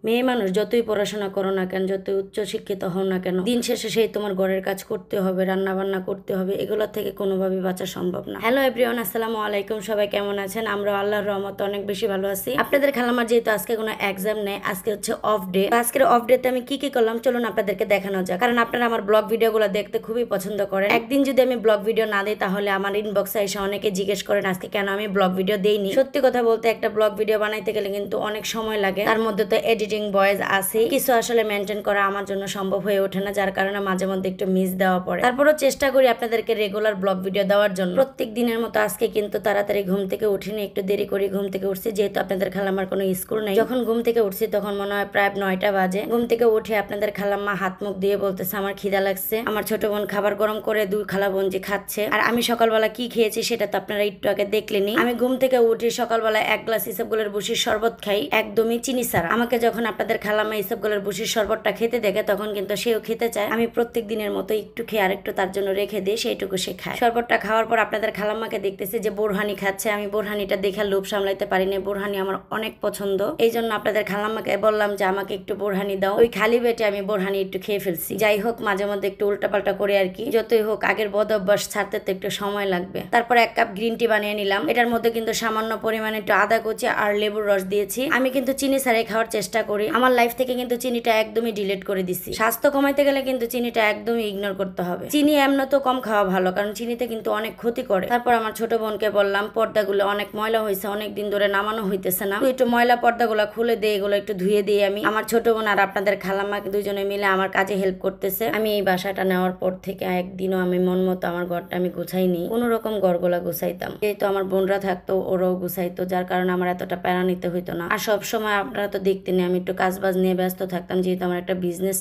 মেয়ে মানুষ যতই পড়াশোনা করো না কেন, যতই উচ্চ শিক্ষিত হও না কেন, দিন শেষে সেই তোমার ঘরের কাজ করতে হবে, রান্না বান্না করতে হবে, এগুলোর থেকে কোনোভাবেই বাঁচা সম্ভব না। হ্যালো এভরিওয়ান, আসসালামু আলাইকুম। সবাই কেমন আছেন? আমরা আল্লাহর রহমতে অনেক বেশি ভালো আছি। আপনাদের খালামার যেহেতু আজকে কোনো এক্সাম নেই, আজকে হচ্ছে অফ ডে। আজকের অফ ডে তে আমি কি কি করলাম চলুন আপনাদেরকে দেখানো যাক, কারণ আপনারা আমার ব্লগ ভিডিওগুলো দেখতে খুবই পছন্দ করেন। একদিন যদি আমি ব্লগ ভিডিও না দিই তাহলে আমার ইনবক্সে এসে অনেকে জিজ্ঞেস করেন আজকে কেন আমি ব্লগ ভিডিও দেইনি। সত্যি কথা বলতে একটা ব্লগ ভিডিও বানাইতে গেলে কিন্তু অনেক সময় লাগে, তার মধ্যে তো এডিটিং ভয়েস আছে, কিছু আসলে মেনটেন করা আমার জন্য সম্ভব হয়ে ওঠে না, যার কারণে মাঝে মধ্যে একটু মিস দেওয়া পড়ে। তারপরও চেষ্টা করি আপনাদেরকে রেগুলার ব্লগ ভিডিও দেওয়ার জন্য। প্রত্যেক দিনের মতো আজকে কিন্তু তাড়াতাড়ি ঘুম থেকে উঠিনি, একটু দেরি করে ঘুম থেকে উঠছি, যেহেতু আপনাদের খালাম্মার কোনো স্কুল নেই। যখন ঘুম থেকে উঠছি তখন মনে হয় প্রায় 9টা বাজে। ঘুম থেকে উঠে আপনাদের খালাম্মা হাত মুখ দিয়ে বলতেছে আমার খিদা লাগছে। আমার ছোট বোন খাবার গরম করে দুই খালা বোনজি খাচ্ছে। আর আমি সকালবেলা কি খেয়েছি সেটা তো আপনারা একটু আগে দেখলেনি। আমি ঘুম থেকে উঠে সকালবেলা 1 গ্লাস ইসবগুলের বসির শরবত খাই, একদমই চিনি ছাড়া। আমাকে যখন আপনাদের খালাম্মা ইসবগুলের বসির শরবতটা খেতে দেখে তখন কিন্তু সেও খেতে চায়। আমি প্রত্যেক দিনের মতো একটু খেয়ে আরেকটু তার জন্য রেখে দিই, সেইটুকু সে খায়। শরবতটা খাওয়ার পর আপনাদের খালাম্মাকে দেখতেছি যে বোরহানি খাচ্ছে। আমি বোরহানিটা দেখে লোভ সামলাইতে পারিনি, বোরহানি আমার অনেক পছন্দ। এই জন্য আপনাদের খালাম্মাকে বললাম যে আমাকে একটু বোরহানি দাও। ওই খালি পেটে আমি বোরহানি একটু খেয়ে ফেলছি। যাই হোক, মাঝে মধ্যে একটু উল্টাপাল্টা করে আর কি। যতই হোক আগের বদ অভ্যাস ছাড়তে তো একটু সময় লাগবে। তারপর 1 কাপ গ্রিন টি বানিয়ে নিলাম। এটার মধ্যে কিন্তু সামান্য পরিমাণে একটু আদা কুচি আর লেবুর রস দিয়েছি। আমি কিন্তু চিনি ছাড়াই খাওয়ার চেষ্টা করি। আমার লাইফ থেকে কিন্তু চিনিটা একদমই ডিলিট করে দিছি। স্বাস্থ্য কমাইতে গেলে কিন্তু চিনিটা একদমই ইগনোর করতে হবে। চিনি এমন তো কম খাওয়া ভালো, কারণ চিনিতে কিন্তু অনেক ক্ষতি করে। তারপর আমার ছোট বোনকে বললাম পর্দাগুলো অনেক ময়লা হয়েছে, অনেক দিন ধরে নামানো হইতেছে না, একটু ময়লা পর্দাগুলো খুলে দিয়ে এগুলো একটু ধুয়ে দিই আমি। আমার ছোট বোন আর আপনাদের খালাম্মা দুজনে মিলে আমার কাজে হেল্প করতেছে। আমি এই বাসাটা নেওয়ার পর থেকে একদিনও আমি মন মতো আমার ঘরটা আমি গুছাইনি, কোন রকম ঘরগুলা গুছাইতাম। যেহেতু আমার বোনরা থাকতো ওরাও গুছাইতো, যার কারণে আমার এতটা প্যারা নিতে হইতো না। আর সবসময় আপনারা তো দেখতেনি আমি একটু কাজবাজ নিয়ে ব্যস্ত থাকতাম, যেহেতু আমার একটা বিজনেস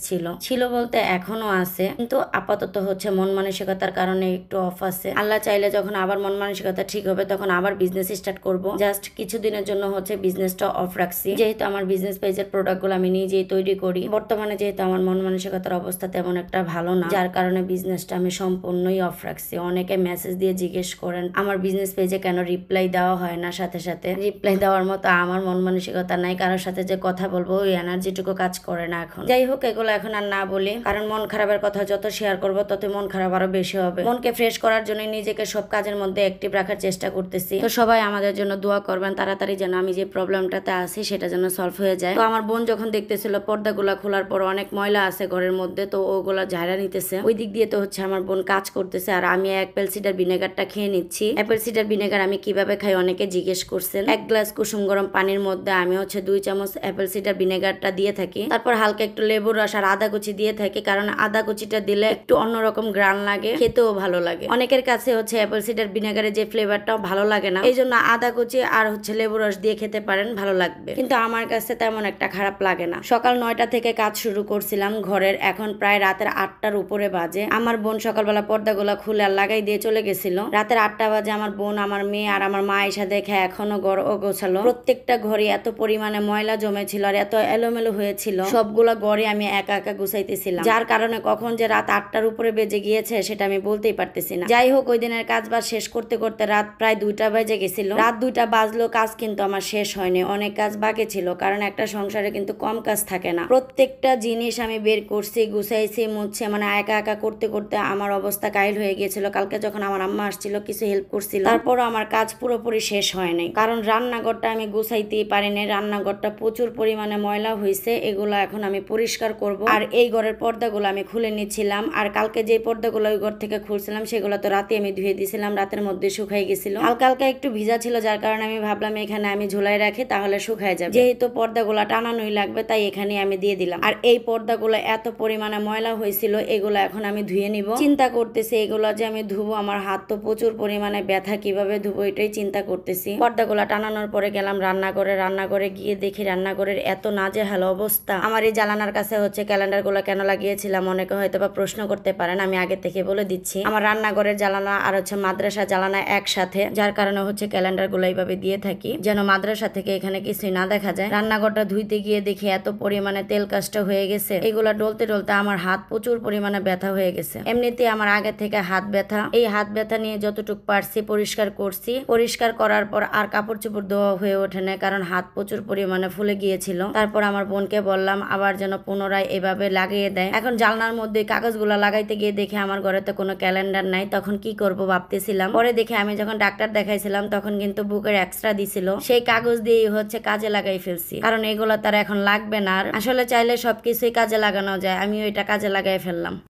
ছিল বলতে এখনো আছে, কিন্তু আপাতত হচ্ছে মন মানসিকতার কারণে একটু অফ আছে। আল্লাহ চাইলে যখন আবার মন মানসিকতা ঠিক হবে তখন আবার বিজনেস স্টার্ট করব। জাস্ট কিছুদিনের জন্য হচ্ছে বিজনেসটা অফ রাখছি, যেহেতু আমার বিজনেস পেজের প্রোডাক্টগুলো আমি নিজেই তৈরি করি। বর্তমানে যেহেতু আমার মন মানসিকতার অবস্থা তেমন একটা ভালো না, যার কারণে বিজনেসটা আমি সম্পূর্ণই অফ রাখছি। অনেকে মেসেজ দিয়ে জিজ্ঞেস করেন আমার বিজনেস পেজে কেন রিপ্লাই দেওয়া হয় না, সাথে সাথে রিপ্লাই দেওয়ার মতো আমার মন মানসিকতা নাই, কারোর সাথে যে কথা বলবো ওই এনার্জিটুকু কাজ করে না এখন। যাই হোক, এগুলো এখন আর না বলি, কারণ মন খারাপের কথা যত শেয়ার করবো তত মন খারাপ আরো বেশি হবে। মনকে ফ্রেশ করার জন্য নিজেকে সব কাজের মধ্যে অ্যাক্টিভ রাখার চেষ্টা করতেছি। তো সবাই আমাদের জন্য দোয়া করবেন, তাড়াতাড়ি যেন আমি যে প্রবলেমটাতে আছি সেটা যেন সলভ হয়ে যায়। তো আমার বোন যখন দেখতেছিল পর্দাগুলা খোলার পর অনেক ময়লা আছে ঘরের মধ্যে, তো ওগুলা ঝাড়া নিতেছে। ওই দিক দিয়ে তো হচ্ছে আমার বোন কাজ করতেছে, আর আমি অ্যাপেল সিডার ভিনেগারটা খেয়ে নিচ্ছি। অ্যাপেল সিডার ভিনেগার আমি কিভাবে খাই অনেকে জিজ্ঞেস করছেন। 1 গ্লাস কুসুম গরম পানির মধ্যে আমি হচ্ছে 2 চামচ অ্যাপেল সিডার ভিনেগারটা দিয়ে থাকি, তারপর হালকা একটু লেবুর রস আর আদা কুচি দিয়ে থাকি, কারণ আদা কুচিটা দিলে একটু অন্যরকম গ্রান লাগে, খেতেও ভালো লাগে। অনেকের কাছে হচ্ছে অ্যাপেল সিডার ভিনেগারের যে ফ্লেভারটাও ভালো লাগে না, এই জন্য আদা কুচি আর হচ্ছে লেবু রস দিয়ে খেতে পারেন, ভালো লাগবে। কিন্তু আমার কাছে তেমন একটা খারাপ লাগে না। সকাল 9টা থেকে কাজ শুরু করছিলাম ঘরের, এখন প্রায় রাতের 8টার উপরে বাজে। আমার বোন সকালবেলা পর্দাগুলা খুলে আর লাগাই দিয়ে চলে গেছিল। রাতের 8টা বাজে আমার বোন, আমার মেয়ে আর আমার মা এসে দেখে এখনো ঘর গোছালো। প্রত্যেকটা ঘরে এত পরিমাণে ময়লা জমেছিল আর এত এলোমেলো হয়েছিল, সবগুলা ঘরে আমি একা একা গুছাইতেছিলাম, যার কারণে কখন যে রাত 8টার উপরে বেজে গিয়েছে সেটা আমি বলতেই পারতেছি না। যাই হোক, ওই দিনের কাজ বাজ শেষ করতে করতে রাত প্রায় 2টা বেজে গেছিল। রাত 2টা বাজলো, কাজ কিন্তু আমার শেষ হয়নি, অনেক কাজ বাকি ছিল, কারণ একটা সংসারে কিন্তু কম কাজ থাকে না। প্রত্যেকটা জিনিস আমি বের করছি, গুছাইছি, মুছছি, মানে একা একা করতে করতে আমার অবস্থা কাহিল হয়ে গিয়েছিল। কালকে যখন আমার আম্মা আসছিল কিছু হেল্প করছিল, তারপরও আমার কাজ পুরোপুরি শেষ হয় নাই, কারণ রান্নাঘরটা আমি গুছাইতেই পারিনি। রান্নাঘরটা প্রচুর পরিমাণে ময়লা হয়েছে, এগুলো এখন আমি পরিষ্কার করব। আর এই ঘরের পর্দাগুলো আমি খুলে নিচ্ছিলাম, আর কালকে যে পর্দাগুলো ওই ঘর থেকে খুলছিলাম সেগুলো তো রাতে আমি ধুয়ে দিয়েছিলাম, রাতের মধ্যে শুকাই গেছিল। হালকা হালকা একটু ভিজা ছিল, যার কারণে আমি ভাবলাম এখানে আমি ঝুলাই রাখি, তাহলে শুকায় যাবে। যেহেতু পর্দাগুলো টানানোই লাগবে তাই এখানে আমি দিয়ে দিলাম। আর এই পর্দাগুলো এত পরিমাণে ময়লা হয়েছিল, এগুলো এখন আমি ধুয়ে নিব। চিন্তা করতেছি এগুলো যে আমি ধুবো, আমার হাত তো প্রচুর পরিমাণে ব্যথা, কিভাবে ধুবো এটাই চিন্তা করতেছি। পর্দাগুলো টানানোর পরে গেলাম রান্নাঘরে গিয়ে দেখি রান্নাঘরের এত নাজেহাল অবস্থা। আমার এই জানালার কাছে হচ্ছে ক্যালেন্ডার গুলো কেন লাগিয়েছিলাম অনেকে হয়তো বা প্রশ্ন করতে পারেন, আমি আগে থেকে বলে দিচ্ছি। আমার রান্নাঘরের জ্বালানা আর হচ্ছে মাদ্রাসা জ্বালানা একসাথে, যার কারণে হচ্ছে ক্যালেন্ডার গুলো এইভাবে দিয়ে থাকি যেন মাদ্রাসা থেকে এখানে কিছুই না দেখা যায়। রান্নাঘরটা ধুইতে গিয়ে দেখি এত পরিমাণে তেল কাজটা হয়ে গেছে, এগুলা ডলতে ডলতে আমার হাত প্রচুর পরিমাণে ব্যথা হয়ে গেছে। এমনিতে আমার আগে থেকে হাত ব্যথা, এই হাত ব্যথা নিয়ে যতটুকু পারছি পরিষ্কার করছি। পরিষ্কার করার পর আর কাপড় চোপড় ধোয়া হয়ে ওঠে না, কারণ হাত প্রচুর পরিমাণে ফুলে গিয়েছিল। তারপর আমার বোনকে বললাম আবার যেন পুনরায় এভাবে লাগিয়ে দেয়। এখন জানলার মধ্যে কাগজগুলো লাগাইতে গিয়ে দেখে আমার ঘরে তো কোনো ক্যালেন্ডার নাই, তখন কি করব ভাবতেছিলাম। পরে দেখে আমি যখন ডাক্তার দেখাইছিলাম তখন কিন্তু বুকের এক্সট্রা দিছিল, সেই কাগজ দিয়ে হচ্ছে কাজে লাগাই ফেলছি, কারণ এগুলো তার এখন লাগবে না। আর আসলে চাইলে সবকিছুই কাজে লাগানো যায়, আমি ওইটা কাজে লাগাই ফেললাম।